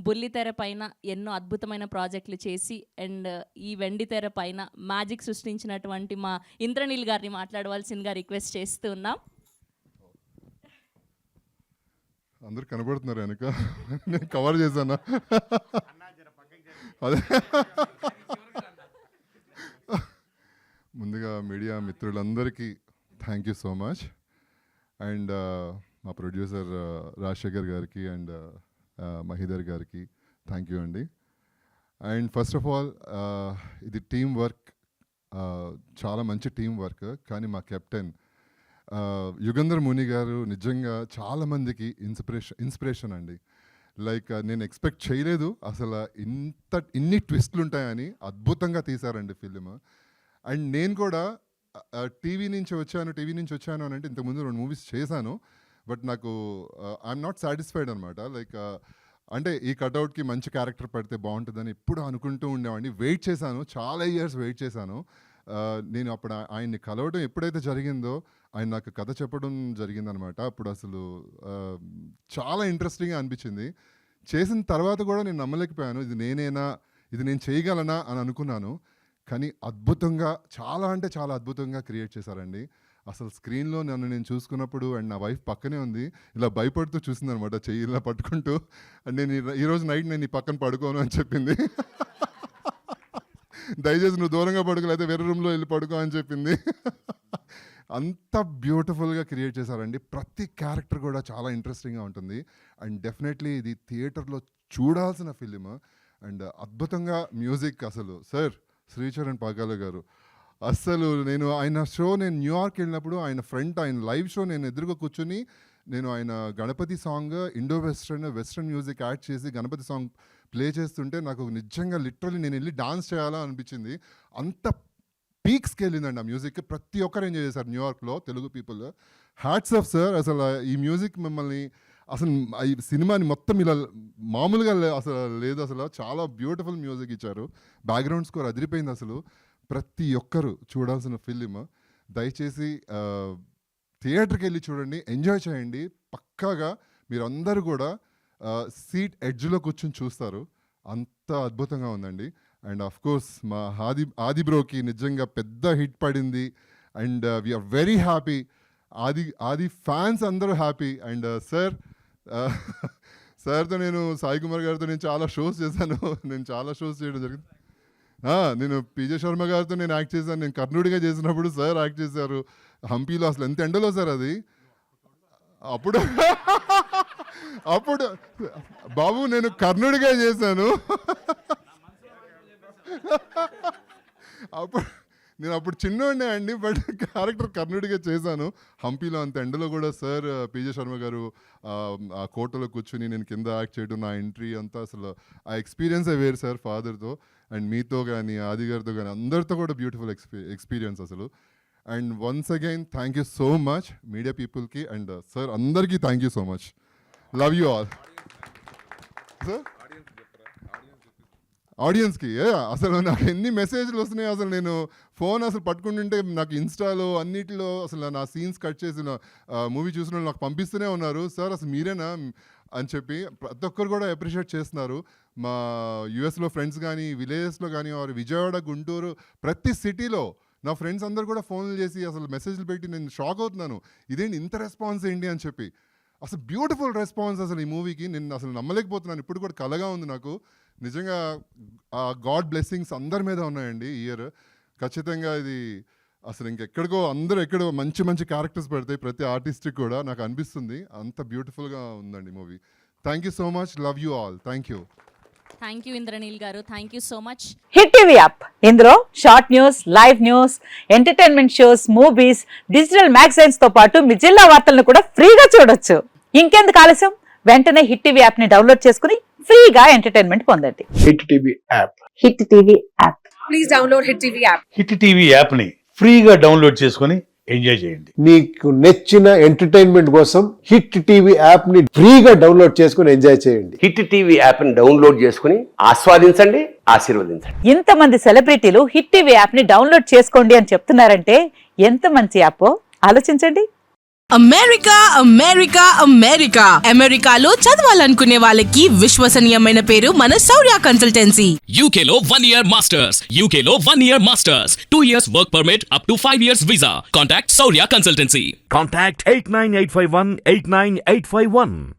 బుల్లితెర పైన ఎన్నో అద్భుతమైన ప్రాజెక్టులు చేసి అండ్ ఈ వెండితెర పైన మ్యాజిక్ సృష్టించినటువంటి మా ఇంద్రనీల్ గారిని మాట్లాడవలసిందిగా రిక్వెస్ట్ చేస్తూ ఉన్నాం. అందరు కనబడుతున్నారు వెనక, నేను కవర్ చేశానా? అదే ముందుగా మీడియా మిత్రులందరికీ thank you so much. And మా ప్రొడ్యూసర్ రాజశేఖర్ గారికి అండ్ మహిదర్ గారికి థ్యాంక్ యూ అండి. అండ్ ఫస్ట్ ఆఫ్ ఆల్ ఇది టీం వర్క్, చాలా మంచి టీం వర్క్. కానీ మా కెప్టెన్ యుగంధర్ ముని గారు నిజంగా చాలామందికి ఇన్స్పిరేషన్ అండి. లైక్ నేను ఎక్స్పెక్ట్ చేయలేదు అసలు ఇన్ని ట్విస్ట్లు ఉంటాయని. అద్భుతంగా తీశారండి ఫిలిం. అండ్ నేను కూడా టీవీ నుంచి వచ్చాను అని అంటే ఇంతకుముందు 2 మూవీస్ చేశాను. బట్ నాకు ఐఎమ్ నాట్ సాటిస్ఫైడ్ అనమాట. లైక్ అంటే ఈ కట్అవుట్కి మంచి క్యారెక్టర్ పడితే బాగుంటుందని ఎప్పుడు అనుకుంటూ ఉండేవాడిని. వెయిట్ చేశాను, చాలా ఇయర్స్ వెయిట్ చేశాను. నేను అప్పుడు ఆయన్ని కలవడం ఎప్పుడైతే జరిగిందో, ఆయన నాకు కథ చెప్పడం జరిగిందనమాట. అప్పుడు అసలు చాలా ఇంట్రెస్టింగ్గా అనిపించింది. చేసిన తర్వాత కూడా నేను నమ్మలేకపోయాను, ఇది నేనేనా, ఇది నేను చేయగలనా అని అనుకున్నాను. కానీ అద్భుతంగా, చాలా అంటే చాలా అద్భుతంగా క్రియేట్ చేశారండి. అసలు స్క్రీన్లో నన్ను నేను చూసుకున్నప్పుడు అండ్ నా వైఫ్ పక్కనే ఉంది, ఇలా భయపడుతూ చూసింది అనమాట, చెయ్యి ఇలా పట్టుకుంటూ. అండ్ నేను ఈరోజు నైట్ నేను ఈ పక్కన పడుకోను అని చెప్పింది. దయచేసి నువ్వు దూరంగా పడుకోలేకపోతే వేరే రూమ్లో వెళ్ళి పడుకో అని చెప్పింది. అంత బ్యూటిఫుల్గా క్రియేట్ చేశారండి. ప్రతి క్యారెక్టర్ కూడా చాలా ఇంట్రెస్టింగ్గా ఉంటుంది. అండ్ డెఫినెట్లీ ఇది థియేటర్లో చూడాల్సిన ఫిలిం. అండ్ అద్భుతంగా మ్యూజిక్ అసలు సార్ శ్రీచరణ్ పాకాల గారు అస్సలు ఆయన షో నేను న్యూయార్క్ వెళ్ళినప్పుడు ఆయన లైవ్ షో నేను ఎదురుగా కూర్చొని నేను ఆయన Ganapati song indo western music add చేసి గణపతి సాంగ్ ప్లే చేస్తుంటే నాకు నిజంగా లిటరలీ నేను వెళ్ళి డాన్స్ చేయాలా అనిపించింది. అంత పీక్స్కి వెళ్ళిందండి ఆ మ్యూజిక్. ప్రతి ఒక్కరు ఎంజాయ్ చేశారు న్యూయార్క్లో Telugu people. Hats off sir. అసలు ఈ మ్యూజిక్ మిమ్మల్ని అసలు ఈ సినిమాని మొత్తం ఇలా మామూలుగా అసలు లేదు, అసలు చాలా బ్యూటిఫుల్ మ్యూజిక్ ఇచ్చారు. బ్యాక్గ్రౌండ్ స్కోర్ అదిరిపోయింది. అసలు ప్రతి ఒక్కరు చూడాల్సిన ఫిలిం. దయచేసి థియేటర్కి వెళ్ళి చూడండి, ఎంజాయ్ చేయండి. పక్కాగా మీరందరూ కూడా సీట్ ఎడ్జ్లో కూర్చొని చూస్తారు. అంత అద్భుతంగా ఉందండి. అండ్ ఆఫ్ కోర్స్ మా ఆది బ్రోకి నిజంగా పెద్ద హిట్ పడింది. And we are very happy. Aadi fans అందరూ హ్యాపీ. అండ్ సార్తో నేను సాయి కుమార్ గారితో నేను చాలా షోస్ చేశాను. చేయడం జరిగింది. నేను పీజే శర్మ గారితో నేను యాక్ట్ చేశాను. నేను కర్ణుడిగా చేసినప్పుడు సార్ యాక్ట్ చేశారు హంపీలో. అసలు ఎంత ఎండలో సార్ అది. అప్పుడు బాబు నేను కర్ణుడిగా చేశాను. అప్పుడు చిన్నోడినే అండి, బట్ క్యారెక్టర్ కర్ణుడిగా చేశాను హంపీలో. అంత ఎండలో కూడా సార్ పీజే శర్మ గారు ఆ కోటలో కూర్చుని నేను కింద యాక్ట్ చేయడం, నా ఎంట్రీ అంతా అసలు ఆ ఎక్స్పీరియన్సే వేరు సార్ ఫాదర్తో. అండ్ మీతో కానీ ఆది గారితో కానీ అందరితో కూడా బ్యూటిఫుల్ ఎక్స్పీరియన్స్ అసలు. And once again thank you so much media పీపుల్కి. అండ్ సార్ అందరికీ thank you so much. Love you all. Sir ఆడియన్స్కి అసలు నాకు ఎన్ని మెసేజ్లు వస్తున్నాయి. అసలు నేను ఫోన్ అసలు పట్టుకుంటుంటే నాకు ఇన్స్టాలో అన్నిటిలో అసలు నా సీన్స్ కట్ చేసిన మూవీ చూసిన వాళ్ళు నాకు పంపిస్తూనే ఉన్నారు. సార్ అసలు మీరేనా అని చెప్పి ప్రతి ఒక్కరు కూడా అప్రిషియేట్ చేస్తున్నారు. మా యూఎస్లో ఫ్రెండ్స్ కానీ, విలేజెస్లో కానీ, వారు విజయవాడ, గుంటూరు, ప్రతి సిటీలో నా ఫ్రెండ్స్ అందరు కూడా ఫోన్లు చేసి అసలు మెసేజ్లు పెట్టి నేను షాక్ అవుతున్నాను. ఇదేంటి ఇంత రెస్పాన్స్ ఏంటి అని చెప్పి. అసలు బ్యూటిఫుల్ రెస్పాన్స్ అసలు ఈ మూవీకి. నేను అసలు నమ్మలేకపోతున్నాను. ఇప్పుడు కూడా కలగా ఉంది నాకు. నిజంగా గాడ్ బ్లెస్సింగ్స్ అందరి మీద ఉన్నాయండి ఈ ఇయర్. ఖచ్చితంగా ఇది అసలు ఇంకెక్కడికో ఎక్కడో మంచి మంచి క్యారెక్టర్స్ పెడతాయి ప్రతి ఆర్టిస్ట్కి కూడా నాకు అనిపిస్తుంది. అంత బ్యూటిఫుల్గా ఉందండి movie. Thank you so much. Love you all. Thank you. Thank you Indraneel garu. Thank you so much. Hit TV app, ఇందులో short news, live news, entertainment shows, movies, digital magazines తో పాటు మీ జిల్లా వార్తలను కూడా ఫ్రీగా చూడొచ్చు. ఇంకెందుకు ఆలస్యం, వెంటనే హిట్ టీవీ యాప్ ని డౌన్లోడ్ చేసుకుని ఫ్రీగా ఎంటర్టైన్మెంట్ పొందండి. Hit TV app. Hit TV app. Please download hit TV app. Hit TV app ని ఫ్రీగా డౌన్లోడ్ చేసుకుని ఎంజాయ్ చేయండి. మీకు నచ్చిన ఎంటర్టైన్మెంట్ కోసం హిట్ టీవీ యాప్ ని ఫ్రీగా డౌన్లోడ్ చేసుకుని ఎంజాయ్ చేయండి. హిట్ టీవీ యాప్ ని డౌన్లోడ్ చేసుకుని ఆస్వాదించండి, ఆశీర్వదించండి. ఇంతమంది సెలబ్రిటీలు హిట్ టీవీ యాప్ ని డౌన్లోడ్ చేసుకోండి అని చెప్తున్నారంటే ఎంత మంచి యాప్ ఆలోచించండి. అమెరికా అమెరికా అమెరికా అమెరికాలో చదవాలనుకునే వాళ్ళకి విశ్వసనీయమైన పేరు మన శౌర్య కన్సల్టెన్సీ. UK లో 1 year masters. UK లో 1 year masters. 2 years work permit up to 5 years visa. Contact Saurya Consultancy. Contact 89851 89851.